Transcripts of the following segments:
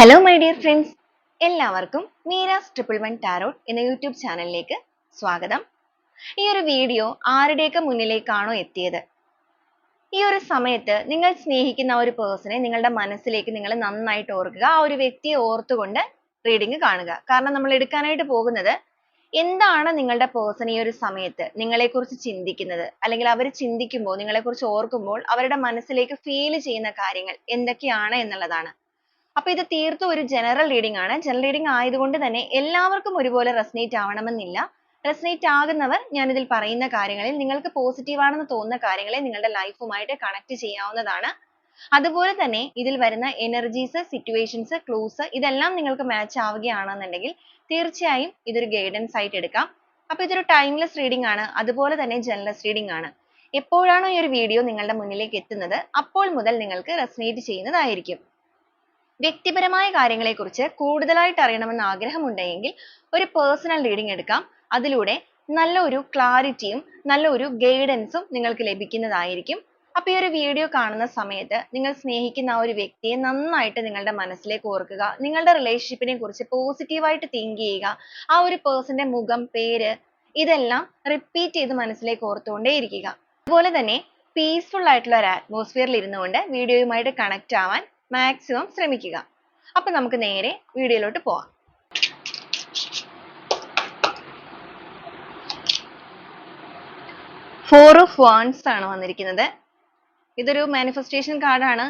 Hello my dear friends, എല്ലാവർക്കും Meera's triple one tarot എന്ന YouTube ചാനലിലേക്ക് സ്വാഗതം. ഈ ഒരു വീഡിയോ ആരുടെയൊക്കെ മുന്നിലേക്കാണോ എത്തിയത്, ഈ ഒരു സമയത്ത് നിങ്ങൾ സ്നേഹിക്കുന്ന ഒരു പേഴ്സണെ നിങ്ങളുടെ മനസ്സിലേക്ക് നിങ്ങൾ നന്നായിട്ട് ഓർക്കുക. ആ ഒരു വ്യക്തിയെ ഓർത്തുകൊണ്ട് റീഡിംഗ് കാണുക. കാരണം നമ്മൾ എടുക്കാനായിട്ട് പോകുന്നത് എന്താണ് നിങ്ങളുടെ പേഴ്സൺ ഈ ഒരു സമയത്ത് നിങ്ങളെക്കുറിച്ച് ചിന്തിക്കുന്നത്, അല്ലെങ്കിൽ അവർ ചിന്തിക്കുമ്പോൾ, നിങ്ങളെക്കുറിച്ച് ഓർക്കുമ്പോൾ അവരുടെ മനസ്സിലേക്ക് ഫീൽ ചെയ്യുന്ന കാര്യങ്ങൾ എന്തൊക്കെയാണ് എന്നുള്ളതാണ്. അപ്പൊ ഇത് തീർത്തും ഒരു ജനറൽ റീഡിംഗ് ആണ്. ജനറൽ റീഡിംഗ് ആയതുകൊണ്ട് തന്നെ എല്ലാവർക്കും ഒരുപോലെ റെസനേറ്റ് ആവണമെന്നില്ല. റെസനേറ്റ് ആകുന്നവർ ഞാൻ ഇതിൽ പറയുന്ന കാര്യങ്ങളിൽ നിങ്ങൾക്ക് പോസിറ്റീവ് ആണെന്ന് തോന്നുന്ന കാര്യങ്ങളെ നിങ്ങളുടെ ലൈഫുമായിട്ട് കണക്ട് ചെയ്യാവുന്നതാണ്. അതുപോലെ തന്നെ ഇതിൽ വരുന്ന എനർജീസ്, സിറ്റുവേഷൻസ്, ക്ലൂസ് ഇതെല്ലാം നിങ്ങൾക്ക് മാച്ച് ആവുകയാണെന്നുണ്ടെങ്കിൽ തീർച്ചയായും ഇതൊരു ഗൈഡൻസ് ആയിട്ട് എടുക്കാം. അപ്പൊ ഇതൊരു ടൈംലെസ് റീഡിംഗ് ആണ്, അതുപോലെ തന്നെ ജനറൽ റീഡിംഗ് ആണ്. എപ്പോഴാണോ ഈ ഒരു വീഡിയോ നിങ്ങളുടെ മുന്നിലേക്ക് എത്തുന്നത് അപ്പോൾ മുതൽ നിങ്ങൾക്ക് റെസനേറ്റ് ചെയ്യുന്നതായിരിക്കും. വ്യക്തിപരമായ കാര്യങ്ങളെക്കുറിച്ച് കൂടുതലായിട്ട് അറിയണമെന്ന് ആഗ്രഹമുണ്ടെങ്കിൽ ഒരു പേഴ്സണൽ റീഡിംഗ് എടുക്കാം. അതിലൂടെ നല്ലൊരു ക്ലാരിറ്റിയും നല്ലൊരു ഗൈഡൻസും നിങ്ങൾക്ക് ലഭിക്കുന്നതായിരിക്കും. അപ്പൊ ഈ ഒരു വീഡിയോ കാണുന്ന സമയത്ത് നിങ്ങൾ സ്നേഹിക്കുന്ന ആ ഒരു വ്യക്തിയെ നന്നായിട്ട് നിങ്ങളുടെ മനസ്സിലേക്ക് ഓർക്കുക. നിങ്ങളുടെ റിലേഷൻഷിപ്പിനെ കുറിച്ച് പോസിറ്റീവായിട്ട് തിങ്ക് ചെയ്യുക. ആ ഒരു പേഴ്സന്റെ മുഖം, പേര് ഇതെല്ലാം റിപ്പീറ്റ് ചെയ്ത് മനസ്സിലേക്ക് ഓർത്തുകൊണ്ടേ ഇരിക്കുക. അതുപോലെ തന്നെ പീസ്ഫുൾ ആയിട്ടുള്ള ഒരു അറ്റ്മോസ്ഫിയറിൽ ഇരുന്നുകൊണ്ട് വീഡിയോയുമായിട്ട് കണക്ട് ആവാൻ മാക്സിമം ശ്രമിക്കുക. അപ്പൊ നമുക്ക് നേരെ വീഡിയോയിലോട്ട് പോവാം. ഫോർ ഓഫ് വാൻഡ്സ് ആണ് വന്നിരിക്കുന്നത്. ഇതൊരു മാനിഫെസ്റ്റേഷൻ കാർഡാണ്,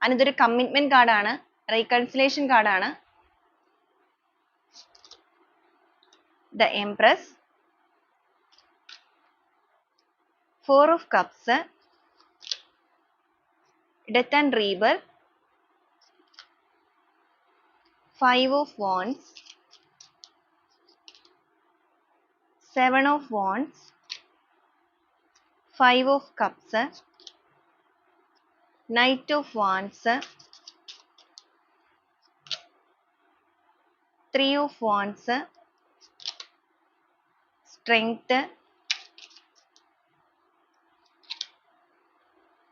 ഇതൊരു കമ്മിറ്റ്മെന്റ് കാർഡാണ്, റീകൺസിലേഷൻ കാർഡാണ്. The empress, four of cups, death and rebirth, Five of Wands, Seven of Wands, Five of Cups, Knight of Wands, Three of Wands, Strength,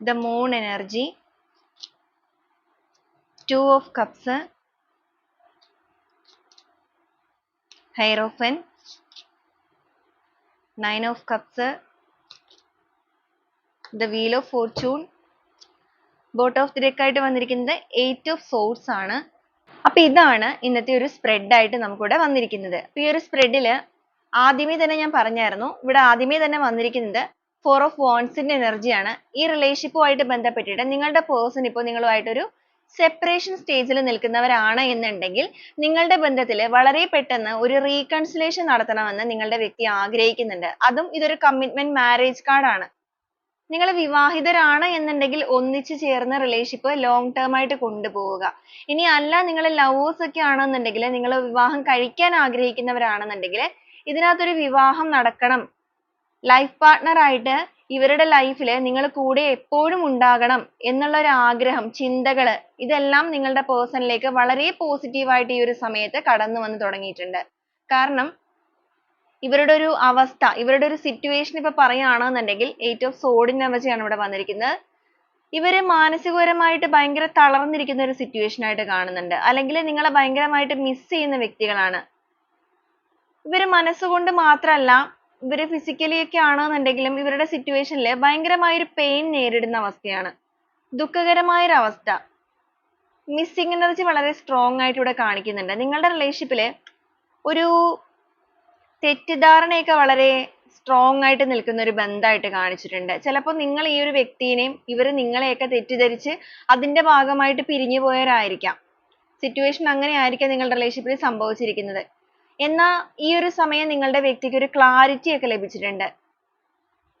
the Moon energy, Two of Cups, Hierophant, Nine of Cups, the Wheel of Fortune, boat of the deck ആയിട്ട് വന്നിരിക്കുന്നത് eight of swords ആണ്. അപ്പൊ ഇതാണ് ഇന്നത്തെ ഒരു spread ആയിട്ട് നമുക്കിവിടെ വന്നിരിക്കുന്നത്. അപ്പൊ ഈ ഒരു സ്പ്രെഡിൽ ആദ്യമേ തന്നെ ഞാൻ പറഞ്ഞായിരുന്നു, ഇവിടെ ആദ്യമേ തന്നെ വന്നിരിക്കുന്നത് ഫോർ ഓഫ് വാൻഡ്സിന്റെ എനർജിയാണ്. ഈ റിലേഷൻഷിപ്പുമായിട്ട് ബന്ധപ്പെട്ടിട്ട് നിങ്ങളുടെ പേഴ്സൺ ഇപ്പോൾ നിങ്ങളുമായിട്ടൊരു സെപ്പറേഷൻ സ്റ്റേജിൽ നിൽക്കുന്നവരാണ് എന്നുണ്ടെങ്കിൽ നിങ്ങളുടെ ബന്ധത്തിൽ വളരെ പെട്ടെന്ന് ഒരു റീകൺസിലേഷൻ നടത്തണമെന്ന് നിങ്ങളുടെ വ്യക്തി ആഗ്രഹിക്കുന്നുണ്ട്. അതും ഇതൊരു കമ്മിറ്റ്മെന്റ് മാരേജ് കാർഡാണ്. നിങ്ങൾ വിവാഹിതരാണ് എന്നുണ്ടെങ്കിൽ ഒന്നിച്ചു ചേർന്ന റിലേഷൻഷിപ്പ് ലോങ് ടേം ആയിട്ട് കൊണ്ടുപോവുക. ഇനി അല്ല നിങ്ങൾ ലവേഴ്സ് ഒക്കെ ആണെന്നുണ്ടെങ്കിൽ, നിങ്ങൾ വിവാഹം കഴിക്കാൻ ആഗ്രഹിക്കുന്നവരാണെന്നുണ്ടെങ്കിൽ ഇതിനകത്തൊരു വിവാഹം നടക്കണം. ലൈഫ് പാർട്ട്ണർ ആയിട്ട് ഇവരുടെ ലൈഫിൽ നിങ്ങൾ കൂടെ എപ്പോഴും ഉണ്ടാകണം എന്നുള്ള ഒരു ആഗ്രഹം, ചിന്തകൾ ഇതെല്ലാം നിങ്ങളുടെ പേഴ്സണിലേക്ക് വളരെ പോസിറ്റീവായിട്ട് ഈ ഒരു സമയത്ത് കടന്നു വന്ന് തുടങ്ങിയിട്ടുണ്ട്. കാരണം ഇവരുടെ ഒരു അവസ്ഥ, ഇവരുടെ ഒരു സിറ്റുവേഷൻ ഇപ്പൊ പറയുകയാണെന്നുണ്ടെങ്കിൽ എയ്റ്റ് ഓഫ് സോർഡിന്റെ എനർജിയാണ് ഇവിടെ വന്നിരിക്കുന്നത്. ഇവര് മാനസികപരമായിട്ട് ഭയങ്കര തളർന്നിരിക്കുന്ന ഒരു സിറ്റുവേഷൻ ആയിട്ട് കാണുന്നുണ്ട്. അല്ലെങ്കിൽ നിങ്ങളെ ഭയങ്കരമായിട്ട് മിസ് ചെയ്യുന്ന വ്യക്തികളാണ് ഇവര്. മനസ്സുകൊണ്ട് മാത്രമല്ല, ഇവര് ഫിസിക്കലി ഒക്കെ ആണെന്നുണ്ടെങ്കിലും ഇവരുടെ സിറ്റുവേഷനിൽ ഭയങ്കരമായ ഒരു പെയിൻ നേരിടുന്ന അവസ്ഥയാണ്, ദുഃഖകരമായ ഒരു അവസ്ഥ. മിസ്സിംഗ് എനർജി വളരെ സ്ട്രോങ് ആയിട്ട് ഇവിടെ കാണിക്കുന്നുണ്ട്. നിങ്ങളുടെ റിലേഷൻഷിപ്പില് ഒരു തെറ്റിദ്ധാരണയൊക്കെ വളരെ സ്ട്രോങ് ആയിട്ട് നിൽക്കുന്ന ഒരു ബന്ധമായിട്ട് കാണിച്ചിട്ടുണ്ട്. ചിലപ്പോൾ നിങ്ങൾ ഈ ഒരു വ്യക്തിയെയും ഇവർ നിങ്ങളെയൊക്കെ തെറ്റിദ്ധരിച്ച് അതിന്റെ ഭാഗമായിട്ട് പിരിഞ്ഞു പോയവരായിരിക്കാം. സിറ്റുവേഷൻ അങ്ങനെ ആയിരിക്കാം നിങ്ങളുടെ റിലേഷൻഷിപ്പിൽ സംഭവിച്ചിരിക്കുന്നത്. എന്നാൽ ഈ ഒരു സമയം നിങ്ങളുടെ വ്യക്തിക്ക് ഒരു ക്ലാരിറ്റി ഒക്കെ ലഭിച്ചിട്ടുണ്ട്.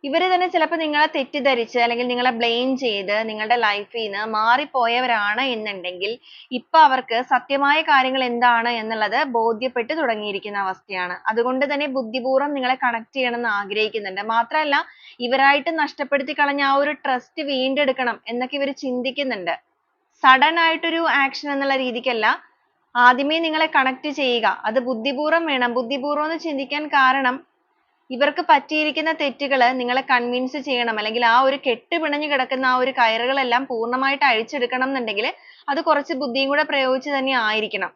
ഇവര് തന്നെ ചിലപ്പോൾ നിങ്ങളെ തെറ്റിദ്ധരിച്ച് അല്ലെങ്കിൽ നിങ്ങളെ ബ്ലെയിം ചെയ്ത് നിങ്ങളുടെ ലൈഫിൽ നിന്ന് മാറിപ്പോയവരാണ് എന്നുണ്ടെങ്കിൽ ഇപ്പൊ അവർക്ക് സത്യമായ കാര്യങ്ങൾ എന്താണ് എന്നുള്ളത് ബോധ്യപ്പെട്ട് തുടങ്ങിയിരിക്കുന്ന അവസ്ഥയാണ്. അതുകൊണ്ട് തന്നെ ബുദ്ധിപൂർവ്വം നിങ്ങളെ കണക്ട് ചെയ്യണമെന്ന് ആഗ്രഹിക്കുന്നുണ്ട്. മാത്രമല്ല ഇവരായിട്ട് നഷ്ടപ്പെടുത്തി കളഞ്ഞ ആ ഒരു ട്രസ്റ്റ് വീണ്ടെടുക്കണം എന്നൊക്കെ ഇവർ ചിന്തിക്കുന്നുണ്ട്. സഡൻ ആയിട്ടൊരു ആക്ഷൻ എന്നുള്ള രീതിക്കല്ല, ആദ്യമേ നിങ്ങളെ കണക്ട് ചെയ്യുക. അത് ബുദ്ധിപൂർവ്വം വേണം. ബുദ്ധിപൂർവ്വം എന്ന് ചിന്തിക്കാൻ കാരണം ഇവർക്ക് പറ്റിയിരിക്കുന്ന തെറ്റുകൾ നിങ്ങളെ കൺവിൻസ് ചെയ്യണം, അല്ലെങ്കിൽ ആ ഒരു കെട്ട് പിണഞ്ഞു കിടക്കുന്ന ആ ഒരു കയറുകളെല്ലാം പൂർണ്ണമായിട്ട് അഴിച്ചെടുക്കണം എന്നുണ്ടെങ്കിൽ അത് കുറച്ച് ബുദ്ധിയും കൂടെ പ്രയോഗിച്ച് തന്നെ ആയിരിക്കണം.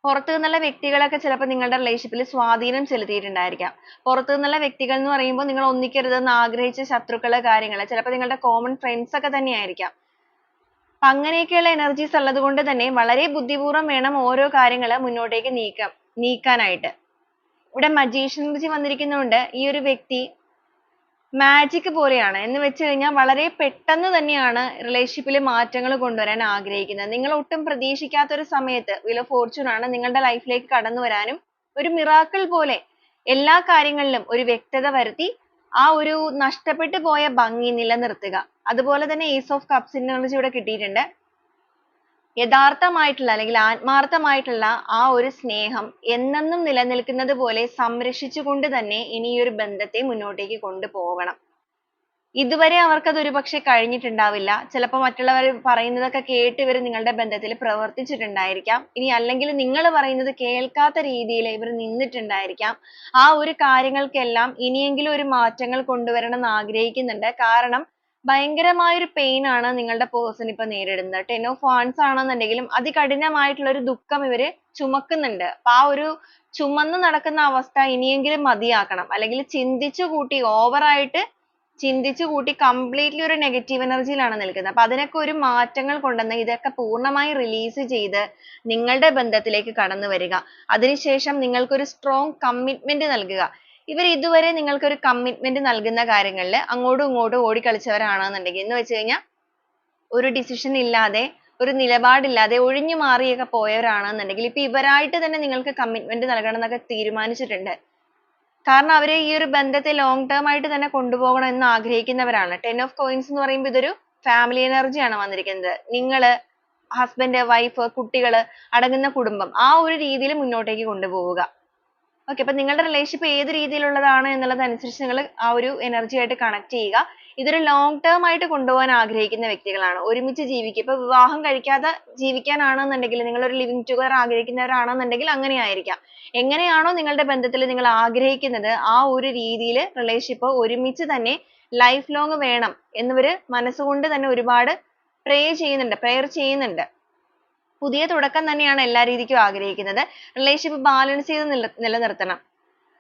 പുറത്തു നിന്നുള്ള വ്യക്തികളൊക്കെ ചിലപ്പോൾ നിങ്ങളുടെ റിലേഷൻഷിപ്പിൽ സ്വാധീനം ചെലുത്തിയിട്ടുണ്ടായിരിക്കാം. പുറത്തു നിന്നുള്ള വ്യക്തികൾ എന്ന് പറയുമ്പോൾ നിങ്ങൾ ഒന്നിക്കരുതെന്ന് ആഗ്രഹിച്ച ശത്രുക്കള്, കാര്യങ്ങൾ, ചിലപ്പോൾ നിങ്ങളുടെ കോമൺ ഫ്രണ്ട്സ് ഒക്കെ തന്നെയായിരിക്കാം. അപ്പൊ അങ്ങനെയൊക്കെയുള്ള എനർജീസ് ഉള്ളത് കൊണ്ട് തന്നെ വളരെ ബുദ്ധിപൂർവ്വം വേണം ഓരോ കാര്യങ്ങൾ മുന്നോട്ടേക്ക് നീക്കാനായിട്ട്. ഇവിടെ മജീഷ്യൻ എനർജി വന്നിരിക്കുന്നതുകൊണ്ട് ഈ ഒരു വ്യക്തി മാജിക് പോലെയാണ്. എന്ന് വെച്ച് കഴിഞ്ഞാൽ വളരെ പെട്ടെന്ന് തന്നെയാണ് റിലേഷൻഷിപ്പിൽ മാറ്റങ്ങൾ കൊണ്ടുവരാൻ ആഗ്രഹിക്കുന്നത്. നിങ്ങൾ ഒട്ടും പ്രതീക്ഷിക്കാത്ത ഒരു സമയത്ത് വീൽ ഓഫ് ഫോർച്യൂൺ ആണ് നിങ്ങളുടെ ലൈഫിലേക്ക് കടന്നു വരാനും ഒരു മിറാക്കിൾ പോലെ എല്ലാ കാര്യങ്ങളിലും ഒരു വ്യക്തത വരുത്തി ആ ഒരു നഷ്ടപ്പെട്ടു പോയ ഭംഗി നിലനിർത്തുക. അതുപോലെ തന്നെ ഏസ് ഓഫ് കപ്സ് എനർജി ഇവിടെ കിട്ടിയിട്ടുണ്ട്. യഥാർത്ഥമായിട്ടുള്ള അല്ലെങ്കിൽ ആത്മാർത്ഥമായിട്ടുള്ള ആ ഒരു സ്നേഹം എന്നെന്നും നിലനിൽക്കുന്നത് പോലെ സംരക്ഷിച്ചുകൊണ്ട് തന്നെ ഇനി ഈ ഒരു ബന്ധത്തെ മുന്നോട്ടേക്ക് കൊണ്ടുപോകണം. ഇതുവരെ അവർക്കത് ഒരുപക്ഷെ കഴിഞ്ഞിട്ടുണ്ടാവില്ല. ചിലപ്പോൾ മറ്റുള്ളവർ പറയുന്നതൊക്കെ കേട്ട് ഇവർ നിങ്ങളുടെ ബന്ധത്തിൽ പ്രവർത്തിച്ചിട്ടുണ്ടായിരിക്കാം. ഇനി അല്ലെങ്കിൽ നിങ്ങൾ പറയുന്നത് കേൾക്കാത്ത രീതിയിൽ ഇവർ നിന്നിട്ടുണ്ടായിരിക്കാം. ആ ഒരു കാര്യങ്ങൾക്കെല്ലാം ഇനിയെങ്കിലും ഒരു മാറ്റങ്ങൾ കൊണ്ടുവരണം എന്ന് ആഗ്രഹിക്കുന്നുണ്ട്. കാരണം ഭയങ്കരമായ ഒരു പെയിൻ ആണ് നിങ്ങളുടെ പേഴ്സൺ ഇപ്പൊ നേരിടുന്നത്. 10 ഓഫ് വാൻഡ്സ് ആണെന്നുണ്ടെങ്കിലും അതികഠിനമായിട്ടുള്ള ഒരു ദുഃഖം ഇവര് ചുമക്കുന്നുണ്ട്. അപ്പൊ ആ ഒരു ചുമന്ന് നടക്കുന്ന അവസ്ഥ ഇനിയെങ്കിലും മതിയാക്കണം. അല്ലെങ്കിൽ ചിന്തിച്ചു കൂട്ടി ഓവറായിട്ട് ചിന്തിച്ചു കൂട്ടി കംപ്ലീറ്റ്ലി ഒരു നെഗറ്റീവ് എനർജിയിലാണ് നിൽക്കുന്നത്. അപ്പൊ അതിനൊക്കെ ഒരു മാറ്റങ്ങൾ കൊണ്ടുവന്ന് ഇതൊക്കെ പൂർണ്ണമായി റിലീസ് ചെയ്ത് നിങ്ങളുടെ ബന്ധത്തിലേക്ക് കടന്നു വരിക. അതിനുശേഷം നിങ്ങൾക്കൊരു സ്ട്രോങ് കമ്മിറ്റ്മെന്റ് നൽകുക. ഇവർ ഇതുവരെ നിങ്ങൾക്ക് ഒരു കമ്മിറ്റ്മെന്റ് നൽകുന്ന കാര്യങ്ങളിൽ അങ്ങോട്ടും ഇങ്ങോട്ടും ഓടിക്കളിച്ചവരാണെന്നുണ്ടെങ്കിൽ, എന്ന് വെച്ച് കഴിഞ്ഞാൽ ഒരു ഡിസിഷൻ ഇല്ലാതെ ഒരു നിലപാടില്ലാതെ ഒഴിഞ്ഞു മാറിയൊക്കെ പോയവരാണെന്നുണ്ടെങ്കിൽ ഇപ്പൊ ഇവരായിട്ട് തന്നെ നിങ്ങൾക്ക് കമ്മിറ്റ്മെന്റ് നൽകണം എന്നൊക്കെ തീരുമാനിച്ചിട്ടുണ്ട്. കാരണം അവരെ ഈ ഒരു ബന്ധത്തെ ലോങ് ടേം ആയിട്ട് തന്നെ കൊണ്ടുപോകണം എന്ന് ആഗ്രഹിക്കുന്നവരാണ്. 10 ഓഫ് കോയിൻസ് എന്ന് പറയുമ്പോൾ ഇതൊരു ഫാമിലി എനർജിയാണ് വന്നിരിക്കുന്നത്. നിങ്ങള്, ഹസ്ബൻഡ്, വൈഫ്, കുട്ടികള് അടങ്ങുന്ന കുടുംബം, ആ ഒരു രീതിയിൽ മുന്നോട്ടേക്ക് കൊണ്ടുപോവുക. ഓക്കെ, അപ്പൊ നിങ്ങളുടെ റിലേഷൻഷിപ്പ് ഏത് രീതിയിലുള്ളതാണ് എന്നുള്ളത് അനുസരിച്ച് നിങ്ങൾ ആ ഒരു എനർജി ആയിട്ട് കണക്ട് ചെയ്യുക. ഇതൊരു ലോങ് ടേം ആയിട്ട് കൊണ്ടുപോകാൻ ആഗ്രഹിക്കുന്ന വ്യക്തികളാണ്. ഒരുമിച്ച് ജീവിക്കുക. ഇപ്പൊ വിവാഹം കഴിക്കാതെ ജീവിക്കാനാണെന്നുണ്ടെങ്കിൽ, നിങ്ങൾ ഒരു ലിവിങ് ടുഗദർ ആഗ്രഹിക്കുന്നവരാണെന്നുണ്ടെങ്കിൽ അങ്ങനെ ആയിരിക്കാം. എങ്ങനെയാണോ നിങ്ങളുടെ ബന്ധത്തിൽ നിങ്ങൾ ആഗ്രഹിക്കുന്നത് ആ ഒരു രീതിയിൽ റിലേഷൻഷിപ്പ് ഒരുമിച്ച് തന്നെ ലൈഫ് ലോങ് വേണം എന്നിവര് മനസ്സുകൊണ്ട് തന്നെ ഒരുപാട് പ്രെയർ ചെയ്യുന്നുണ്ട്. പുതിയ തുടക്കം തന്നെയാണ് എല്ലാ രീതിക്കും ആഗ്രഹിക്കുന്നത്. റിലേഷൻഷിപ്പ് ബാലൻസ് ചെയ്ത് നിലനിർത്തണം.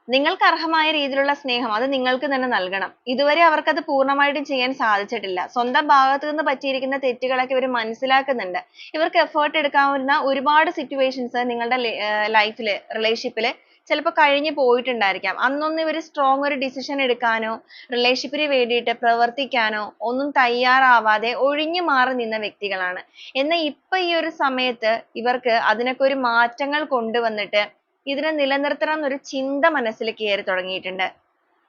നിങ്ങൾക്ക് അർഹമായ രീതിയിലുള്ള സ്നേഹം അത് നിങ്ങൾക്ക് തന്നെ നൽകണം. ഇതുവരെ അവർക്കത് പൂർണ്ണമായിട്ടും ചെയ്യാൻ സാധിച്ചിട്ടില്ല. സ്വന്തം ഭാഗത്തു നിന്ന് പറ്റിയിരിക്കുന്ന തെറ്റുകളൊക്കെ ഇവർ മനസ്സിലാക്കുന്നുണ്ട്. ഇവർക്ക് എഫേർട്ട് എടുക്കാവുന്ന ഒരുപാട് സിറ്റുവേഷൻസ് നിങ്ങളുടെ ലൈഫിൽ, റിലേഷൻഷിപ്പിൽ ചിലപ്പോൾ കഴിഞ്ഞു പോയിട്ടുണ്ടായിരിക്കാം. അന്നൊന്നും ഇവർ സ്ട്രോങ് ഒരു ഡിസിഷൻ എടുക്കാനോ റിലേഷൻഷിപ്പിന് വേണ്ടിയിട്ട് പ്രവർത്തിക്കാനോ ഒന്നും തയ്യാറാവാതെ ഒഴിഞ്ഞു മാറി നിന്ന വ്യക്തികളാണ്. എന്നാൽ ഇപ്പൊ ഈ ഒരു സമയത്ത് ഇവർക്ക് അതിനൊക്കെ ഒരു മാറ്റങ്ങൾ കൊണ്ടുവന്നിട്ട് ഇതിനെ നിലനിർത്തണം എന്നൊരു ചിന്ത മനസ്സിൽ കയറി തുടങ്ങിയിട്ടുണ്ട്.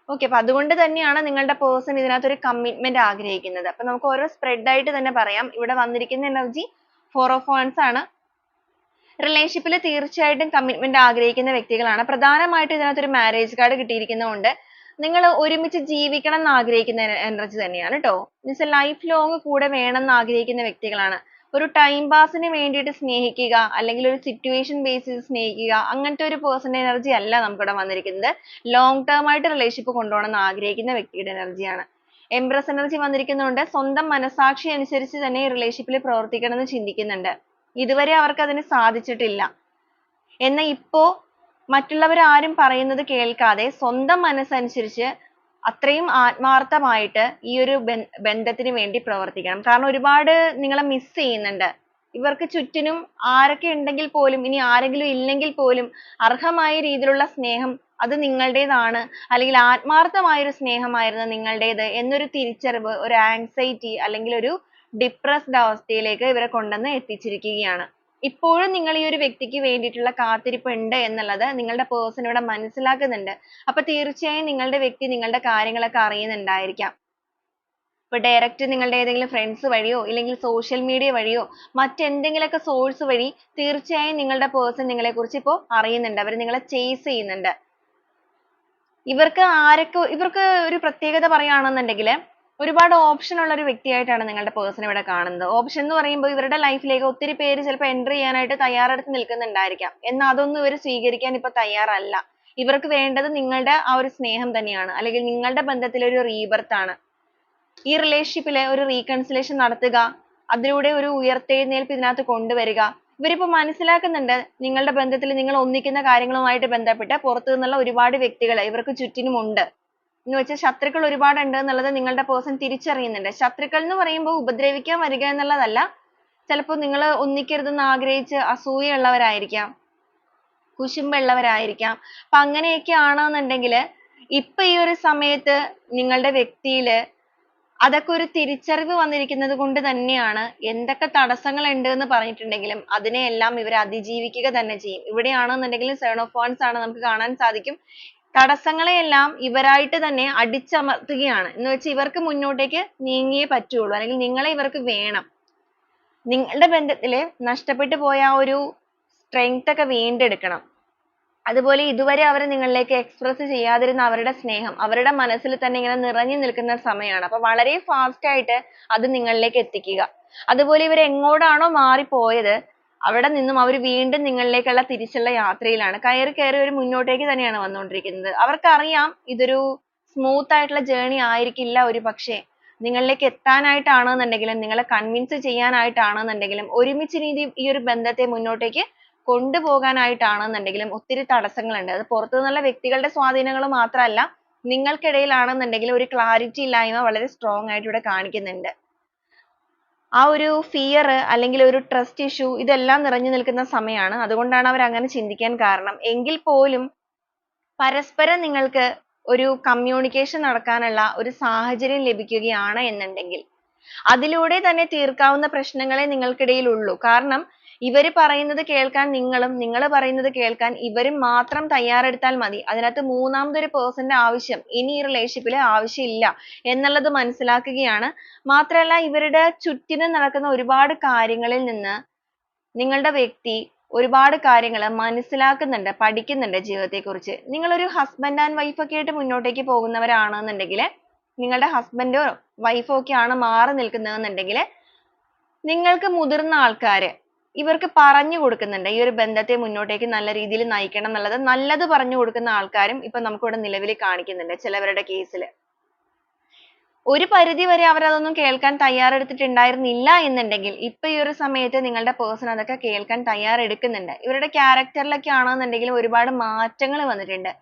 ഓക്കെ, അപ്പൊ അതുകൊണ്ട് തന്നെയാണ് നിങ്ങളുടെ പേഴ്സൺ ഇതിനകത്ത് ഒരു കമ്മിറ്റ്മെന്റ് ആഗ്രഹിക്കുന്നത്. അപ്പൊ നമുക്ക് ഓരോ സ്പ്രെഡ് ആയിട്ട് തന്നെ പറയാം. ഇവിടെ വന്നിരിക്കുന്ന എനർജി 4 ഓഫ് വാൻഡ്സ് ആണ്. റിലേഷൻഷിപ്പിൽ തീർച്ചയായിട്ടും കമ്മിറ്റ്മെന്റ് ആഗ്രഹിക്കുന്ന വ്യക്തികളാണ്. പ്രധാനമായിട്ടും ഇതിനകത്ത് ഒരു മാരേജ് കാർഡ് കിട്ടിയിരിക്കുന്നതുകൊണ്ട് നിങ്ങൾ ഒരുമിച്ച് ജീവിക്കണം എന്ന് ആഗ്രഹിക്കുന്ന എനർജി തന്നെയാണ് കേട്ടോ. മീൻസ് ലൈഫ് ലോങ് കൂടെ വേണം എന്ന് ആഗ്രഹിക്കുന്ന വ്യക്തികളാണ്. ഒരു ടൈം പാസിന് വേണ്ടിയിട്ട് സ്നേഹിക്കുക, അല്ലെങ്കിൽ ഒരു സിറ്റുവേഷൻ ബേസ് ചെയ്ത് സ്നേഹിക്കുക, അങ്ങനത്തെ ഒരു പേഴ്സന്റെ എനർജി അല്ല നമുക്കിവിടെ വന്നിരിക്കുന്നത്. ലോങ് ടേം ആയിട്ട് റിലേഷൻഷിപ്പ് കൊണ്ടുപോകണം എന്ന് ആഗ്രഹിക്കുന്ന വ്യക്തിയുടെ എനർജിയാണ്. എംപ്രസ് എനർജി വന്നിരിക്കുന്നതുകൊണ്ട് സ്വന്തം മനസാക്ഷി അനുസരിച്ച് തന്നെ ഈ റിലേഷൻഷിപ്പിൽ പ്രവർത്തിക്കണം എന്ന് ചിന്തിക്കുന്നുണ്ട്. ഇതുവരെ അവർക്ക് അതിന് സാധിച്ചിട്ടില്ല. എന്നാൽ ഇപ്പോ മറ്റുള്ളവർ ആരും പറയുന്നത് കേൾക്കാതെ സ്വന്തം മനസ്സനുസരിച്ച് അത്രയും ആത്മാർത്ഥമായിട്ട് ഈ ഒരു ബന്ധത്തിന് വേണ്ടി പ്രവർത്തിക്കണം. കാരണം ഒരുപാട് നിങ്ങളെ മിസ് ചെയ്യുന്നുണ്ട്. ഇവർക്ക് ചുറ്റിനും ആരൊക്കെ ഉണ്ടെങ്കിൽ പോലും, ഇനി ആരെങ്കിലും ഇല്ലെങ്കിൽ പോലും അർഹമായ രീതിയിലുള്ള സ്നേഹം അത് നിങ്ങളുടേതാണ്, അല്ലെങ്കിൽ ആത്മാർത്ഥമായ ഒരു സ്നേഹമായിരുന്നു നിങ്ങളുടേത് എന്നൊരു തിരിച്ചറിവ്, ഒരു ആങ്സൈറ്റി അല്ലെങ്കിൽ ഒരു ഡിപ്രസ്ഡ് അവസ്ഥയിലേക്ക് ഇവരെ കൊണ്ടുവന്ന് എത്തിച്ചിരിക്കുകയാണ്. ഇപ്പോഴും നിങ്ങൾ ഈ ഒരു വ്യക്തിക്ക് വേണ്ടിയിട്ടുള്ള കാത്തിരിപ്പ് ഉണ്ട് എന്നുള്ളത് നിങ്ങളുടെ പേഴ്സൺ ഇവിടെ മനസ്സിലാക്കുന്നുണ്ട്. അപ്പൊ തീർച്ചയായും നിങ്ങളുടെ വ്യക്തി നിങ്ങളുടെ കാര്യങ്ങളൊക്കെ അറിയുന്നുണ്ടായിരിക്കാം. ഇപ്പൊ ഡയറക്റ്റ് നിങ്ങളുടെ ഏതെങ്കിലും ഫ്രണ്ട്സ് വഴിയോ ഇല്ലെങ്കിൽ സോഷ്യൽ മീഡിയ വഴിയോ മറ്റെന്തെങ്കിലുമൊക്കെ സോഴ്സ് വഴി തീർച്ചയായും നിങ്ങളുടെ പേഴ്സൺ നിങ്ങളെ കുറിച്ച് ഇപ്പോൾ അറിയുന്നുണ്ട്. അവർ നിങ്ങളെ ചേസ് ചെയ്യുന്നുണ്ട്. ഇവർക്ക് ഒരു പ്രത്യേകത പറയുകയാണെന്നുണ്ടെങ്കിൽ ഒരുപാട് ഓപ്ഷൻ ഉള്ള ഒരു വ്യക്തിയായിട്ടാണ് നിങ്ങളുടെ പേഴ്സൺ ഇവിടെ കാണുന്നത്. ഓപ്ഷൻ എന്ന് പറയുമ്പോൾ ഇവരുടെ ലൈഫിലേക്ക് ഒത്തിരി പേര് ചിലപ്പോൾ എൻ്റർ ചെയ്യാനായിട്ട് തയ്യാറെടുത്ത് നിൽക്കുന്നുണ്ടായിരിക്കാം. എന്നാൽ അതൊന്നും ഇവർ സ്വീകരിക്കാൻ ഇപ്പൊ തയ്യാറല്ല. ഇവർക്ക് വേണ്ടത് നിങ്ങളുടെ ആ ഒരു സ്നേഹം തന്നെയാണ്, അല്ലെങ്കിൽ നിങ്ങളുടെ ബന്ധത്തിലെ ഒരു റീബർത്ത് ആണ്. ഈ റിലേഷൻഷിപ്പില് ഒരു റീകൺസിലേഷൻ നടത്തുക, അതിലൂടെ ഒരു ഉയർത്തെഴുന്നേൽപ്പ് ഇതിനകത്ത് കൊണ്ടുവരിക. ഇവരിപ്പോ മനസ്സിലാക്കുന്നുണ്ട് നിങ്ങളുടെ ബന്ധത്തിൽ നിങ്ങൾ ഒന്നിക്കുന്ന കാര്യങ്ങളുമായിട്ട് ബന്ധപ്പെട്ട് പുറത്തു നിന്നുള്ള ഒരുപാട് വ്യക്തികൾ ഇവർക്ക് ചുറ്റിനുമുണ്ട്. എന്ന് വെച്ചാൽ ശത്രുക്കൾ ഒരുപാട് ഉണ്ട് എന്നുള്ളത് നിങ്ങളുടെ പേഴ്സൺ തിരിച്ചറിയുന്നുണ്ട്. ശത്രുക്കൾ എന്ന് പറയുമ്പോൾ ഉപദ്രവിക്കാൻ വരിക എന്നുള്ളതല്ല. ചിലപ്പോൾ നിങ്ങൾ ഒന്നിക്കരുതെന്ന് ആഗ്രഹിച്ച് അസൂയുള്ളവരായിരിക്കാം, കുശുമ്പുള്ളവരായിരിക്കാം. അപ്പൊ അങ്ങനെയൊക്കെ ആണെന്നുണ്ടെങ്കിൽ ഇപ്പൊ ഈ ഒരു സമയത്ത് നിങ്ങളുടെ വ്യക്തിയില് അതൊക്കെ ഒരു തിരിച്ചറിവ് വന്നിരിക്കുന്നത് കൊണ്ട് തന്നെയാണ് എന്തൊക്കെ തടസ്സങ്ങൾ ഉണ്ട് എന്ന് പറഞ്ഞിട്ടുണ്ടെങ്കിലും അതിനെയെല്ലാം ഇവർ അതിജീവിക്കുക തന്നെ ചെയ്യും. ഇവിടെയാണെന്നുണ്ടെങ്കിൽ Seven of Wands ആണ് നമുക്ക് കാണാൻ സാധിക്കും. തടസ്സങ്ങളെയെല്ലാം ഇവരായിട്ട് തന്നെ അടിച്ചമർത്തുകയാണ്. എന്ന് വെച്ചാൽ ഇവർക്ക് മുന്നോട്ടേക്ക് നീങ്ങിയേ പറ്റുള്ളൂ, അല്ലെങ്കിൽ നിങ്ങളെ ഇവർക്ക് വേണം. നിങ്ങളുടെ ബന്ധത്തില് നഷ്ടപ്പെട്ടു പോയ ആ ഒരു സ്ട്രെങ്ത് ഒക്കെ വീണ്ടെടുക്കണം. അതുപോലെ ഇതുവരെ അവർ നിങ്ങളിലേക്ക് എക്സ്പ്രസ് ചെയ്യാതിരുന്ന അവരുടെ സ്നേഹം അവരുടെ മനസ്സിൽ തന്നെ ഇങ്ങനെ നിറഞ്ഞു നിൽക്കുന്ന സമയമാണ്. അപ്പൊ വളരെ ഫാസ്റ്റ് ആയിട്ട് അത് നിങ്ങളിലേക്ക് എത്തിക്കുക. അതുപോലെ ഇവർ എങ്ങോട്ടാണോ മാറിപ്പോയത് അവിടെ നിന്നും അവർ വീണ്ടും നിങ്ങളിലേക്കുള്ള തിരിച്ചുള്ള യാത്രയിലാണ്. കയറി കയറി ഒരു മുന്നോട്ടേക്ക് തന്നെയാണ് വന്നുകൊണ്ടിരിക്കുന്നത്. അവർക്കറിയാം ഇതൊരു സ്മൂത്ത് ആയിട്ടുള്ള ജേർണി ആയിരിക്കില്ല ഒരു പക്ഷേ. നിങ്ങളിലേക്ക് എത്താനായിട്ടാണെന്നുണ്ടെങ്കിലും നിങ്ങളെ കൺവിൻസ് ചെയ്യാനായിട്ടാണെന്നുണ്ടെങ്കിലും ഒരുമിച്ച് ഈ ഒരു ബന്ധത്തെ മുന്നോട്ടേക്ക് കൊണ്ടുപോകാനായിട്ടാണെന്നുണ്ടെങ്കിലും ഒത്തിരി തടസ്സങ്ങളുണ്ട്. അത് പുറത്തു നിന്നുള്ള വ്യക്തികളുടെ സ്വാധീനങ്ങൾ മാത്രമല്ല, നിങ്ങൾക്കിടയിലാണെന്നുണ്ടെങ്കിൽ ഒരു ക്ലാരിറ്റി ഇല്ലായ്മ വളരെ സ്ട്രോങ് ആയിട്ട് ഇവിടെ കാണിക്കുന്നുണ്ട്. ആ ഒരു ഫിയർ അല്ലെങ്കിൽ ഒരു ട്രസ്റ്റ് ഇഷ്യൂ ഇതെല്ലാം നിറഞ്ഞു നിൽക്കുന്ന സമയമാണ്. അതുകൊണ്ടാണ് അവർ അങ്ങനെ ചിന്തിക്കാൻ കാരണം. എങ്കിൽ പോലും പരസ്പരം നിങ്ങൾക്ക് ഒരു കമ്മ്യൂണിക്കേഷൻ നടക്കാനുള്ള ഒരു സാഹചര്യം ലഭിക്കുകയാണ് എന്നുണ്ടെങ്കിൽ അതിലൂടെ തന്നെ തീർക്കാവുന്ന പ്രശ്നങ്ങളെ നിങ്ങൾക്കിടയിൽ ഉള്ളൂ. കാരണം ഇവര് പറയുന്നത് കേൾക്കാൻ നിങ്ങളും നിങ്ങൾ പറയുന്നത് കേൾക്കാൻ ഇവരും മാത്രം തയ്യാറെടുത്താൽ മതി. അതിനകത്ത് മൂന്നാമതൊരു പേഴ്സന്റെ ആവശ്യം ഇനി ഈ റിലേഷൻഷിപ്പിൽ ആവശ്യമില്ല എന്നുള്ളത് മനസ്സിലാക്കുകയാണ്. മാത്രമല്ല ഇവരുടെ ചുറ്റിനും നടക്കുന്ന ഒരുപാട് കാര്യങ്ങളിൽ നിന്ന് നിങ്ങളുടെ വ്യക്തി ഒരുപാട് കാര്യങ്ങൾ മനസ്സിലാക്കുന്നുണ്ട്, പഠിക്കുന്നുണ്ട് ജീവിതത്തെക്കുറിച്ച്. നിങ്ങളൊരു ഹസ്ബൻഡ് ആൻഡ് വൈഫ് ഒക്കെ ആയിട്ട് മുന്നോട്ടേക്ക് പോകുന്നവരാണെന്നുണ്ടെങ്കിൽ, നിങ്ങളുടെ ഹസ്ബൻഡോ വൈഫോ ഒക്കെയാണ് മാറി നിൽക്കുന്നതെന്നുണ്ടെങ്കിൽ നിങ്ങൾക്ക് മുതിർന്ന ആൾക്കാര് ഇവർക്ക് പറഞ്ഞു കൊടുക്കുന്നുണ്ട് ഈ ഒരു ബന്ധത്തെ മുന്നോട്ടേക്ക് നല്ല രീതിയിൽ നയിക്കണം എന്നുള്ളത്. നല്ലത് പറഞ്ഞു കൊടുക്കുന്ന ആൾക്കാരും ഇപ്പൊ നമുക്കിവിടെ നിലവിൽ കാണിക്കുന്നുണ്ട് ചിലവരുടെ കേസിൽ. ഒരു പരിധി വരെ അവർ അതൊന്നും കേൾക്കാൻ തയ്യാറെടുത്തിട്ടുണ്ടായിരുന്നില്ല എന്നുണ്ടെങ്കിൽ ഇപ്പൊ ഈ ഒരു സമയത്ത് നിങ്ങളുടെ പേഴ്സൺ അതൊക്കെ കേൾക്കാൻ തയ്യാറെടുക്കുന്നുണ്ട്. ഇവരുടെ ക്യാരക്ടറിലൊക്കെ ആണെന്നുണ്ടെങ്കിൽ ഒരുപാട് മാറ്റങ്ങൾ വന്നിട്ടുണ്ട്.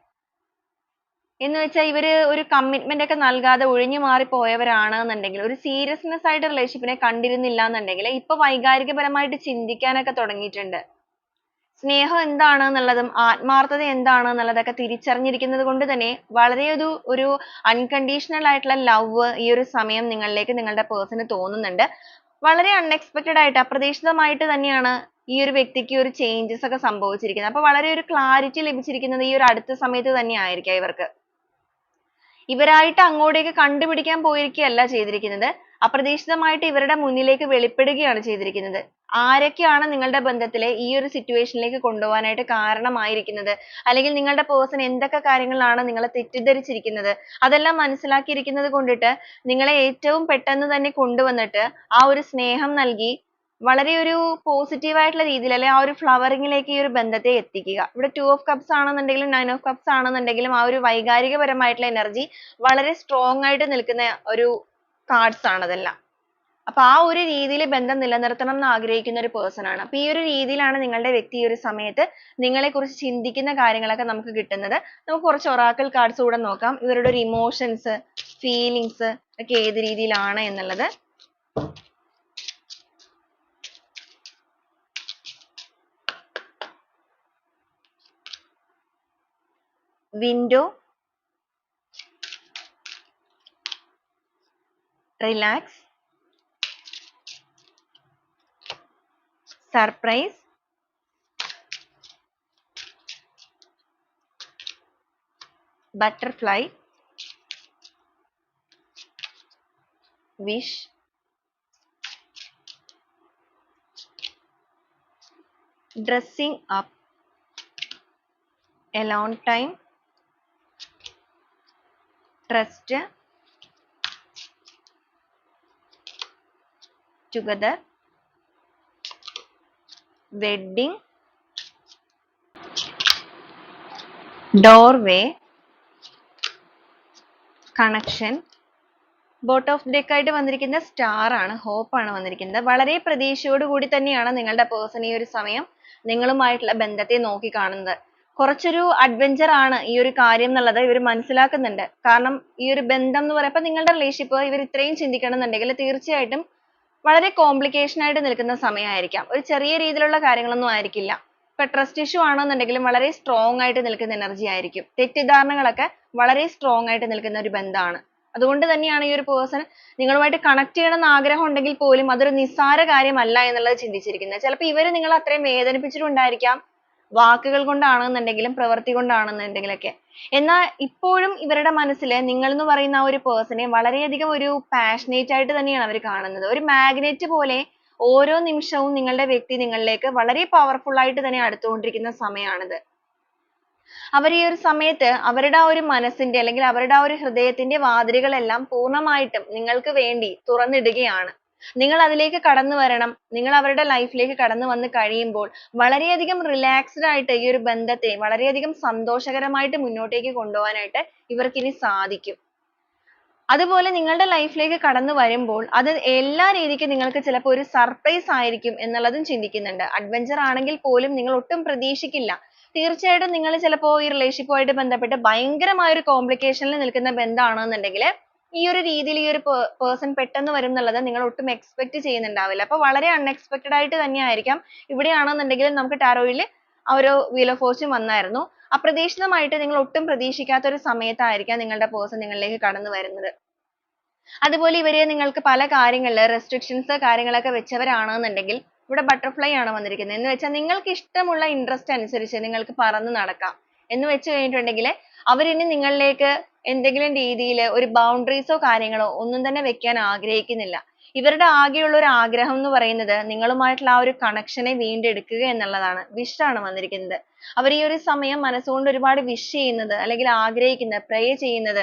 എന്ന് വെച്ചാൽ ഇവര് ഒരു കമ്മിറ്റ്മെന്റ് ഒക്കെ നൽകാതെ ഒഴിഞ്ഞു മാറി പോയവരാണെന്നുണ്ടെങ്കിൽ, ഒരു സീരിയസ്നെസ് ആയിട്ട് റിലേഷൻഷിപ്പിനെ കണ്ടിരുന്നില്ല എന്നുണ്ടെങ്കിൽ ഇപ്പൊ വൈകാരികപരമായിട്ട് ചിന്തിക്കാനൊക്കെ തുടങ്ങിയിട്ടുണ്ട്. സ്നേഹം എന്താണെന്നുള്ളതും ആത്മാർത്ഥത എന്താണെന്നുള്ളതൊക്കെ തിരിച്ചറിഞ്ഞിരിക്കുന്നത് കൊണ്ട് തന്നെ വളരെ ഒരു അൺകണ്ടീഷണൽ ആയിട്ടുള്ള ലവ് ഈ ഒരു സമയം നിങ്ങളിലേക്ക് നിങ്ങളുടെ പേഴ്സണ് തോന്നുന്നുണ്ട്. വളരെ അൺഎക്സ്പെക്റ്റഡ് ആയിട്ട് അപ്രതീക്ഷിതമായിട്ട് തന്നെയാണ് ഈ ഒരു വ്യക്തിക്ക് ഒരു ചേഞ്ചസ് ഒക്കെ സംഭവിച്ചിരിക്കുന്നത്. അപ്പൊ വളരെ ഒരു ക്ലാരിറ്റി ലഭിച്ചിരിക്കുന്നത് ഈ ഒരു അടുത്ത സമയത്ത് തന്നെ ആയിരിക്കാം ഇവർക്ക്. ഇവരായിട്ട് അങ്ങോട്ടേക്ക് കണ്ടുപിടിക്കാൻ പോയിരിക്കുകയല്ല ചെയ്തിരിക്കുന്നത്. അപ്രതീക്ഷിതമായിട്ട് ഇവരുടെ മുന്നിലേക്ക് വെളിപ്പെടുകയാണ് ചെയ്തിരിക്കുന്നത്. ആരൊക്കെയാണ് നിങ്ങളുടെ ബന്ധത്തിലെ ഈ ഒരു സിറ്റുവേഷനിലേക്ക് കൊണ്ടുപോകാനായിട്ട് കാരണമായിരിക്കുന്നത്, അല്ലെങ്കിൽ നിങ്ങളുടെ പേഴ്സൺ എന്തൊക്കെ കാര്യങ്ങളാണ് നിങ്ങളെ തെറ്റിദ്ധരിച്ചിരിക്കുന്നത്, അതെല്ലാം മനസ്സിലാക്കിയിരിക്കുന്നത് കൊണ്ടിട്ട് നിങ്ങളെ ഏറ്റവും പെട്ടെന്ന് തന്നെ കൊണ്ടുവന്നിട്ട് ആ ഒരു സ്നേഹം നൽകി വളരെ ഒരു പോസിറ്റീവ് ആയിട്ടുള്ള രീതിയിൽ, അല്ലെങ്കിൽ ആ ഒരു ഫ്ലവറിങ്ങിലേക്ക് ഈ ഒരു ബന്ധത്തെ എത്തിക്കുക. ഇവിടെ 2 of cups ആണെന്നുണ്ടെങ്കിലും 9 of cups ആണെന്നുണ്ടെങ്കിലും ആ ഒരു വൈകാരികപരമായിട്ടുള്ള എനർജി വളരെ സ്ട്രോങ് ആയിട്ട് നിൽക്കുന്ന ഒരു കാർഡ്സ് ആണ് അതെല്ലാം. അപ്പൊ ആ ഒരു രീതിയിൽ ബന്ധം നിലനിർത്തണം എന്ന് ആഗ്രഹിക്കുന്ന ഒരു പേഴ്സൺ ആണ്. അപ്പൊ ഈ ഒരു രീതിയിലാണ് നിങ്ങളുടെ വ്യക്തി ഈ ഒരു സമയത്ത് നിങ്ങളെ കുറിച്ച് ചിന്തിക്കുന്ന കാര്യങ്ങളൊക്കെ നമുക്ക് കിട്ടുന്നത്. നമുക്ക് കുറച്ച് ഒറാക്കിൾ കാർഡ്സ് കൂടെ നോക്കാം. ഇവരുടെ ഒരു ഇമോഷൻസ്, ഫീലിങ്സ് ഒക്കെ ഏത് രീതിയിലാണ് എന്നുള്ളത്. Window, relax, surprise, butterfly, wish, dressing up, alone time, trust, together, wedding, doorway, connection, boat of deck ആയിട്ട് വന്നിരിക്കുന്ന സ്റ്റാർ ആണ്, ഹോപ്പ് ആണ് വന്നിരിക്കുന്നത്. വളരെ പ്രതീക്ഷയോട് കൂടി തന്നെയാണ് നിങ്ങളുടെ പേഴ്സൺ ഈ ഒരു സമയം നിങ്ങളുമായിട്ടുള്ള ബന്ധത്തെ നോക്കി കാണുന്നത്. കുറച്ചൊരു അഡ്വഞ്ചർ ആണ് ഈ ഒരു കാര്യം എന്നുള്ളത് ഇവർ മനസ്സിലാക്കുന്നുണ്ട്. കാരണം ഈ ഒരു ബന്ധം എന്ന് പറയുമ്പോൾ നിങ്ങളുടെ റിലേഷൻഷിപ്പ് ഇവർ ഇത്രയും ചിന്തിക്കണം എന്നുണ്ടെങ്കിൽ തീർച്ചയായിട്ടും വളരെ കോംപ്ലിക്കേഷൻ ആയിട്ട് നിൽക്കുന്ന സമയമായിരിക്കാം. ഒരു ചെറിയ രീതിയിലുള്ള കാര്യങ്ങളൊന്നും ആയിരിക്കില്ല. ഇപ്പൊ ട്രസ്റ്റ് ഇഷ്യൂ ആണെന്നുണ്ടെങ്കിലും വളരെ സ്ട്രോങ് ആയിട്ട് നിൽക്കുന്ന എനർജി ആയിരിക്കും. തെറ്റിദ്ധാരണകളൊക്കെ വളരെ സ്ട്രോങ് ആയിട്ട് നിൽക്കുന്ന ഒരു ബന്ധമാണ്. അതുകൊണ്ട് തന്നെയാണ് ഈ ഒരു പേഴ്സൺ നിങ്ങളുമായിട്ട് കണക്ട് ചെയ്യണം എന്ന് ആഗ്രഹം ഉണ്ടെങ്കിൽ പോലും അതൊരു നിസ്സാര കാര്യമല്ല എന്നുള്ളത് ചിന്തിച്ചിരിക്കുന്നത്. ചിലപ്പോൾ ഇവര് നിങ്ങളെ അത്രയും വേദനിപ്പിച്ചിട്ടുണ്ടായിരിക്കാം, വാക്കുകൾ കൊണ്ടാണെന്നുണ്ടെങ്കിലും പ്രവൃത്തി കൊണ്ടാണെന്നുണ്ടെങ്കിലൊക്കെ. എന്നാൽ ഇപ്പോഴും ഇവരുടെ മനസ്സിൽ നിങ്ങൾ എന്ന് പറയുന്ന ആ ഒരു പേഴ്സണെ വളരെയധികം ഒരു പാഷനേറ്റ് ആയിട്ട് തന്നെയാണ് അവർ കാണുന്നത്. ഒരു മാഗ്നറ്റ് പോലെ ഓരോ നിമിഷവും നിങ്ങളുടെ വ്യക്തി നിങ്ങളിലേക്ക് വളരെ പവർഫുൾ ആയിട്ട് തന്നെ അടുത്തുകൊണ്ടിരിക്കുന്ന സമയമാണിത്. അവർ ഈ ഒരു സമയത്ത് അവരുടെ ആ ഒരു മനസ്സിന്റെ അല്ലെങ്കിൽ അവരുടെ ആ ഒരു ഹൃദയത്തിന്റെ വാതിലുകളെല്ലാം പൂർണ്ണമായിട്ടും നിങ്ങൾക്ക് വേണ്ടി തുറന്നിടുകയാണ്. നിങ്ങൾ അതിലേക്ക് കടന്നു വരണം. നിങ്ങൾ അവരുടെ ലൈഫിലേക്ക് കടന്നു വന്ന് കഴിയുമ്പോൾ വളരെയധികം റിലാക്സ്ഡ് ആയിട്ട് ഈ ഒരു ബന്ധത്തെ വളരെയധികം സന്തോഷകരമായിട്ട് മുന്നോട്ടേക്ക് കൊണ്ടുപോകാനായിട്ട് ഇവർക്കിനി സാധിക്കും. അതുപോലെ നിങ്ങളുടെ ലൈഫിലേക്ക് കടന്നു വരുമ്പോൾ അത് എല്ലാ രീതിക്കും നിങ്ങൾക്ക് ചിലപ്പോൾ ഒരു സർപ്രൈസ് ആയിരിക്കും എന്നുള്ളതും ചിന്തിക്കുന്നുണ്ട്. അഡ്വഞ്ചർ ആണെങ്കിൽ പോലും നിങ്ങൾ ഒട്ടും പ്രതീക്ഷിക്കില്ല. തീർച്ചയായിട്ടും നിങ്ങൾ ചിലപ്പോൾ ഈ റിലേഷൻഷിപ്പുമായിട്ട് ബന്ധപ്പെട്ട് ഭയങ്കരമായ ഒരു കോംപ്ലിക്കേഷനിൽ നിൽക്കുന്ന ബന്ധമാണെന്നുണ്ടെങ്കിൽ ഈ ഒരു രീതിയിൽ ഈ ഒരു പേഴ്സൺ പെട്ടെന്ന് വരും എന്നുള്ളത് നിങ്ങൾ ഒട്ടും എക്സ്പെക്ട് ചെയ്യുന്നുണ്ടാവില്ല. അപ്പോൾ വളരെ അൺഎക്സ്പെക്റ്റഡ് ആയിട്ട് തന്നെ ആയിരിക്കാം. ഇവിടെയാണെന്നുണ്ടെങ്കിൽ നമുക്ക് ടാരോയിൽ ആ ഒരു വീൽ ഓഫ് ഫോർച്യൂൺ വന്നായിരുന്നു. അപ്രതീക്ഷിതമായിട്ട് നിങ്ങൾ ഒട്ടും പ്രതീക്ഷിക്കാത്ത ഒരു സമയത്തായിരിക്കാം നിങ്ങളുടെ പേഴ്സൺ നിങ്ങളിലേക്ക് കടന്നു വരുന്നത്. അതുപോലെ ഇവരെ നിങ്ങൾക്ക് പല കാര്യങ്ങളിൽ റെസ്ട്രിക്ഷൻസ് കാര്യങ്ങളൊക്കെ വെച്ചവരാണെന്നുണ്ടെങ്കിൽ ഇവിടെ ബട്ടർഫ്ലൈ ആണ് വന്നിരിക്കുന്നത്. എന്ന് വെച്ചാൽ നിങ്ങൾക്ക് ഇഷ്ടമുള്ള ഇൻട്രസ്റ്റ് അനുസരിച്ച് നിങ്ങൾക്ക് പറന്ന് നടക്കാം എന്ന് വെച്ച് കഴിഞ്ഞിട്ടുണ്ടെങ്കിൽ അവരിനി നിങ്ങളിലേക്ക് എന്തെങ്കിലും രീതിയിൽ ഒരു ബൗണ്ടറീസോ കാര്യങ്ങളോ ഒന്നും തന്നെ വെക്കാൻ ആഗ്രഹിക്കുന്നില്ല. ഇവരുടെ ആകെയുള്ള ഒരു ആഗ്രഹം എന്ന് പറയുന്നത് നിങ്ങളുമായിട്ടുള്ള ആ ഒരു കണക്ഷനെ വീണ്ടെടുക്കുക എന്നുള്ളതാണ്. വിഷ് ആണ് വന്നിരിക്കുന്നത്. അവർ ഈ ഒരു സമയം മനസ്സുകൊണ്ട് ഒരുപാട് വിഷ് ചെയ്യുന്നത് അല്ലെങ്കിൽ ആഗ്രഹിക്കുന്നത് പ്രേ ചെയ്യുന്നത്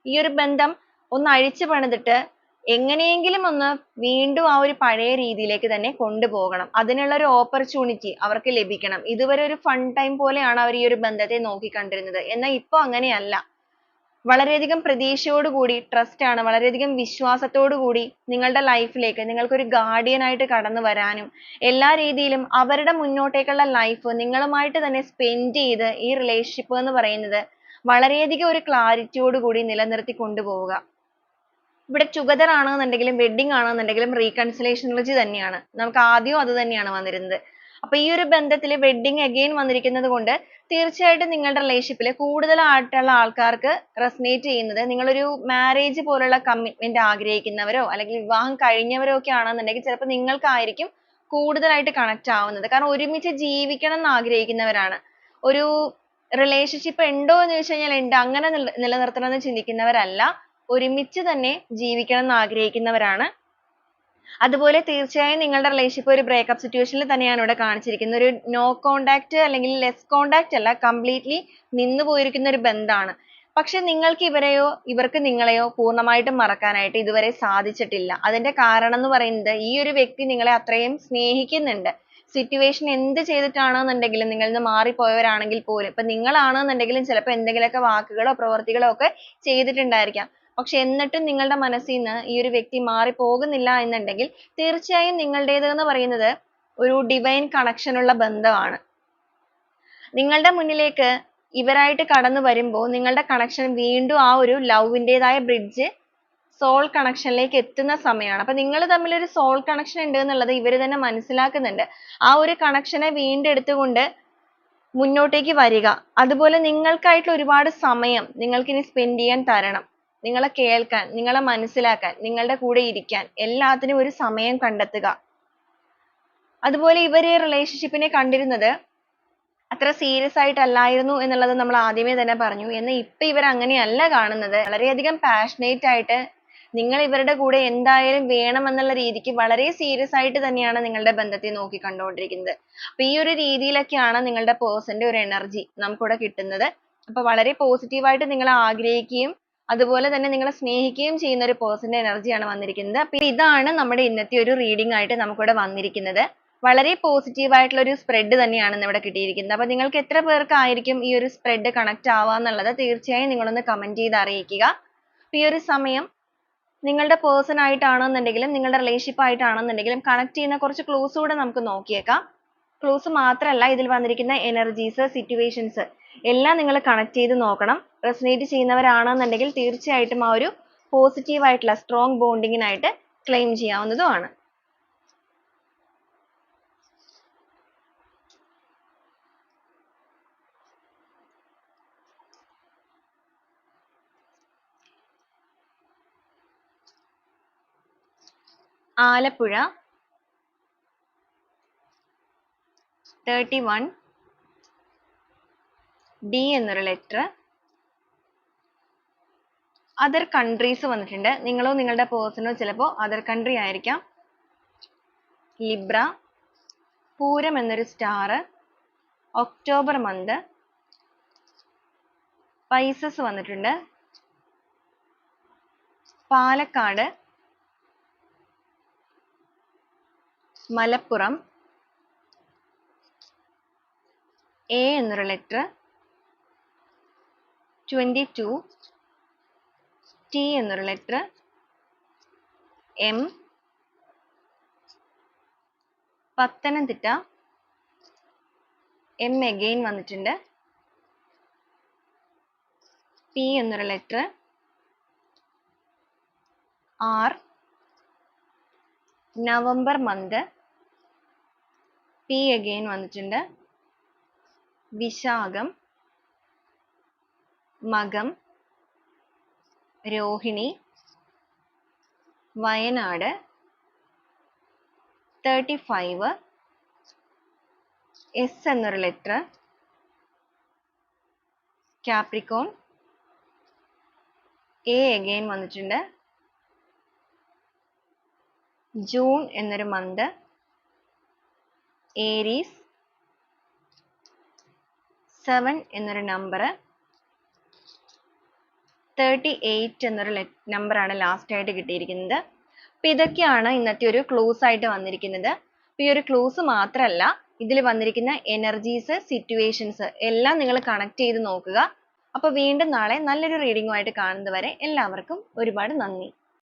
ഈ ഒരു ബന്ധം ഒന്ന് അഴിച്ചു പണിതിട്ട് എങ്ങനെയെങ്കിലും ഒന്ന് വീണ്ടും ആ ഒരു പഴയ രീതിയിലേക്ക് തന്നെ കൊണ്ടുപോകണം. അതിനുള്ള ഒരു ഓപ്പർച്യൂണിറ്റി അവർക്ക് ലഭിക്കണം. ഇതുവരെ ഒരു ഫൺ ടൈം പോലെയാണ് അവർ ഈ ഒരു ബന്ധത്തെ നോക്കിക്കണ്ടിരുന്നത്. എന്നാൽ ഇപ്പൊ അങ്ങനെയല്ല. വളരെയധികം പ്രതീക്ഷയോടുകൂടി ട്രസ്റ്റ് ആണ്, വളരെയധികം വിശ്വാസത്തോടു കൂടി നിങ്ങളുടെ ലൈഫിലേക്ക് നിങ്ങൾക്കൊരു ഗാർഡിയൻ ആയിട്ട് കടന്നു വരാനും എല്ലാ രീതിയിലും അവരുടെ മുന്നോട്ടേക്കുള്ള ലൈഫ് നിങ്ങളുമായിട്ട് തന്നെ സ്പെൻഡ് ചെയ്ത് ഈ റിലേഷൻഷിപ്പ് എന്ന് പറയുന്നത് വളരെയധികം ഒരു ക്ലാരിറ്റിയോടുകൂടി നിലനിർത്തി കൊണ്ടുപോവുക. ഇവിടെ ടുഗദർ ആണെന്നുണ്ടെങ്കിലും വെഡിങ് ആണെന്നുണ്ടെങ്കിലും റീകൺസിലേഷൻ എനർജി തന്നെയാണ്. നമുക്ക് ആദ്യവും അത് തന്നെയാണ് വന്നിരുന്നത്. അപ്പൊ ഈ ഒരു ബന്ധത്തിൽ വെഡിങ് അഗെയിൻ വന്നിരിക്കുന്നത് കൊണ്ട് തീർച്ചയായിട്ടും നിങ്ങളുടെ റിലേഷൻഷിപ്പിൽ കൂടുതലായിട്ടുള്ള ആൾക്കാർക്ക് റെസനേറ്റ് ചെയ്യുന്നത് നിങ്ങളൊരു മാരേജ് പോലുള്ള കമ്മിറ്റ്മെന്റ് ആഗ്രഹിക്കുന്നവരോ അല്ലെങ്കിൽ വിവാഹം കഴിഞ്ഞവരോ ഒക്കെ ആണെന്നുണ്ടെങ്കിൽ ചിലപ്പോൾ നിങ്ങൾക്കായിരിക്കും കൂടുതലായിട്ട് കണക്ട് ആവുന്നത്. കാരണം ഒരുമിച്ച് ജീവിക്കണം എന്ന് ആഗ്രഹിക്കുന്നവരാണ്. ഒരു റിലേഷൻഷിപ്പ് ഉണ്ടോ എന്ന് ചോദിച്ചു കഴിഞ്ഞാൽ ഉണ്ട്, അങ്ങനെ നിലനിർത്തണം എന്ന് ചിന്തിക്കുന്നവരല്ല. ഒരുമിച്ച് തന്നെ ജീവിക്കണം എന്ന് ആഗ്രഹിക്കുന്നവരാണ്. അതുപോലെ തീർച്ചയായും നിങ്ങളുടെ റിലേഷൻഷിപ്പ് ഒരു ബ്രേക്കപ്പ് സിറ്റുവേഷനിൽ തന്നെയാണ് ഇവിടെ കാണിച്ചിരിക്കുന്നത്. ഒരു നോ കോണ്ടാക്ട് അല്ലെങ്കിൽ ലെസ് കോണ്ടാക്ട് അല്ല, കംപ്ലീറ്റ്ലി നിന്നു പോയിരിക്കുന്ന ഒരു ബന്ധമാണ്. പക്ഷെ നിങ്ങൾക്ക് ഇവരെയോ ഇവർക്ക് നിങ്ങളെയോ പൂർണ്ണമായിട്ടും മറക്കാനായിട്ട് ഇതുവരെ സാധിച്ചിട്ടില്ല. അതിന്റെ കാരണം എന്ന് പറയുന്നത് ഈ ഒരു വ്യക്തി നിങ്ങളെ അത്രയും സ്നേഹിക്കുന്നുണ്ട്. സിറ്റുവേഷൻ എന്ത് ചെയ്തിട്ടാണെന്നുണ്ടെങ്കിലും നിങ്ങളിൽ നിന്ന് മാറിപ്പോയവരാണെങ്കിൽ പോലും ഇപ്പൊ നിങ്ങളാണെന്നുണ്ടെങ്കിലും ചിലപ്പോൾ എന്തെങ്കിലുമൊക്കെ വാക്കുകളോ പ്രവൃത്തികളോ ഒക്കെ ചെയ്തിട്ടുണ്ടായിരിക്കാം. പക്ഷെ എന്നിട്ടും നിങ്ങളുടെ മനസ്സിൽ നിന്ന് ഈ ഒരു വ്യക്തി മാറിപ്പോകുന്നില്ല എന്നുണ്ടെങ്കിൽ തീർച്ചയായും നിങ്ങളുടേത് എന്ന് പറയുന്നത് ഒരു ഡിവൈൻ കണക്ഷൻ ഉള്ള ബന്ധമാണ്. നിങ്ങളുടെ മുന്നിലേക്ക് ഇവരായിട്ട് കടന്നു വരുമ്പോൾ നിങ്ങളുടെ കണക്ഷൻ വീണ്ടും ആ ഒരു ലവിൻ്റെതായ ബ്രിഡ്ജ് സോൾ കണക്ഷനിലേക്ക് എത്തുന്ന സമയമാണ്. അപ്പൊ നിങ്ങൾ തമ്മിൽ ഒരു സോൾ കണക്ഷൻ ഉണ്ട് എന്നുള്ളത് ഇവർ തന്നെ മനസ്സിലാക്കുന്നുണ്ട്. ആ ഒരു കണക്ഷനെ വീണ്ടെടുത്തുകൊണ്ട് മുന്നോട്ടേക്ക് വരിക. അതുപോലെ നിങ്ങൾക്കായിട്ടുള്ള ഒരുപാട് സമയം നിങ്ങൾക്ക് ഇനി സ്പെൻഡ് ചെയ്യാൻ തരണം. നിങ്ങളെ കേൾക്കാൻ, നിങ്ങളെ മനസ്സിലാക്കാൻ, നിങ്ങളുടെ കൂടെ ഇരിക്കാൻ എല്ലാത്തിനും ഒരു സമയം കണ്ടെത്തുക. അതുപോലെ ഇവര് റിലേഷൻഷിപ്പിനെ കണ്ടിരുന്നത് അത്ര സീരിയസ് ആയിട്ടല്ലായിരുന്നു എന്നുള്ളത് നമ്മൾ ആദ്യമേ തന്നെ പറഞ്ഞു. എന്നാൽ ഇപ്പൊ ഇവർ അങ്ങനെയല്ല കാണുന്നത്. വളരെയധികം പാഷനേറ്റ് ആയിട്ട് നിങ്ങൾ ഇവരുടെ കൂടെ എന്തായാലും വേണം എന്നുള്ള രീതിക്ക് വളരെ സീരിയസ് ആയിട്ട് തന്നെയാണ് നിങ്ങളുടെ ബന്ധത്തെ നോക്കി കണ്ടുകൊണ്ടിരിക്കുന്നത്. അപ്പൊ ഈ ഒരു രീതിയിലൊക്കെയാണ് നിങ്ങളുടെ പേഴ്സന്റെ ഒരു എനർജി നമുക്കിവിടെ കിട്ടുന്നത്. അപ്പൊ വളരെ പോസിറ്റീവായിട്ട് നിങ്ങൾ ആഗ്രഹിക്കുകയും അതുപോലെ തന്നെ നിങ്ങളെ സ്നേഹിക്കുകയും ചെയ്യുന്ന ഒരു പേഴ്സന്റെ എനർജിയാണ് വന്നിരിക്കുന്നത്. അപ്പൊ ഇതാണ് നമ്മുടെ ഇന്നത്തെ ഒരു റീഡിംഗ് ആയിട്ട് നമുക്കിവിടെ വന്നിരിക്കുന്നത്. വളരെ പോസിറ്റീവ് ആയിട്ടുള്ള ഒരു സ്പ്രെഡ് തന്നെയാണ് ഇന്ന് ഇവിടെ കിട്ടിയിരിക്കുന്നത്. അപ്പോൾ നിങ്ങൾക്ക് എത്ര പേർക്കായിരിക്കും ഈ ഒരു സ്പ്രെഡ് കണക്ട് ആവുക എന്നുള്ളത് തീർച്ചയായും നിങ്ങളൊന്ന് കമന്റ് ചെയ്ത് അറിയിക്കുക. ഈ ഒരു സമയം നിങ്ങളുടെ പേഴ്സൺ ആയിട്ടാണെന്നുണ്ടെങ്കിലും നിങ്ങളുടെ റിലേഷൻഷിപ്പ് ആയിട്ടാണെന്നുണ്ടെങ്കിലും കണക്ട് ചെയ്യുന്ന കുറച്ച് ക്ലൂസ് കൂടെ നമുക്ക് നോക്കിയേക്കാം. ക്ലൂസ് മാത്രമല്ല, ഇതിൽ വന്നിരിക്കുന്ന എനർജീസ്, സിറ്റുവേഷൻസ് എല്ലാം നിങ്ങൾ കണക്ട് ചെയ്ത് നോക്കണം. റെസനേറ്റ് ചെയ്യുന്നവരാണെന്നുണ്ടെങ്കിൽ തീർച്ചയായിട്ടും ആ ഒരു പോസിറ്റീവ് ആയിട്ടുള്ള സ്ട്രോങ് ബോണ്ടിങ്ങിനായിട്ട് ക്ലെയിം ചെയ്യാവുന്നതുമാണ്. ആലപ്പുഴ 31 D എന്നൊരു ലെറ്റർ. അതർ കൺട്രീസ് വന്നിട്ടുണ്ട്. നിങ്ങളോ നിങ്ങളുടെ പേഴ്സണോ ചിലപ്പോൾ അതർ കൺട്രി ആയിരിക്കാം. ലിബ്ര, പൂരം എന്നൊരു സ്റ്റാർ, ഒക്ടോബർ മന്ത്, പൈസസ് വന്നിട്ടുണ്ട്. പാലക്കാട്, മലപ്പുറം, എ എന്നൊരു ലെറ്റർ, 22 T എന്നൊരു letter, M, Pathanamthitta, M again വന്നിട്ടുണ്ട്. P എന്നൊരു letter, R, November month, P again വന്നിട്ടുണ്ട്. വിശാഖം, മകം, രോഹിണി, വയനാട്, 35 S എന്നൊരു ലെറ്റർ, കാപ്രിക്കോൺ, A again വന്നിട്ടുണ്ട്. ജൂൺ എന്നൊരു മന്ത്, ഏരീസ്, 7 എന്നൊരു നമ്പർ, 38 എന്നൊരു നമ്പറാണ് ലാസ്റ്റ് ആയിട്ട് കിട്ടിയിരിക്കുന്നത്. അപ്പോൾ ഇതൊക്കെയാണ് ഇന്നത്തെ ഒരു ക്ലൂസ് ആയിട്ട് വന്നിരിക്കുന്നത്. അപ്പോൾ ഈ ഒരു ക്ലൂസ് മാത്രമല്ല, ഇതിൽ വന്നിരിക്കുന്ന എനർജീസ്, സിറ്റുവേഷൻസ് എല്ലാം നിങ്ങൾ കണക്ട് ചെയ്ത് നോക്കുക. അപ്പോൾ വീണ്ടും നാളെ നല്ലൊരു റീഡിങ്ങുമായിട്ട് കാണുന്നത് വരെ എല്ലാവർക്കും ഒരുപാട് നന്ദി.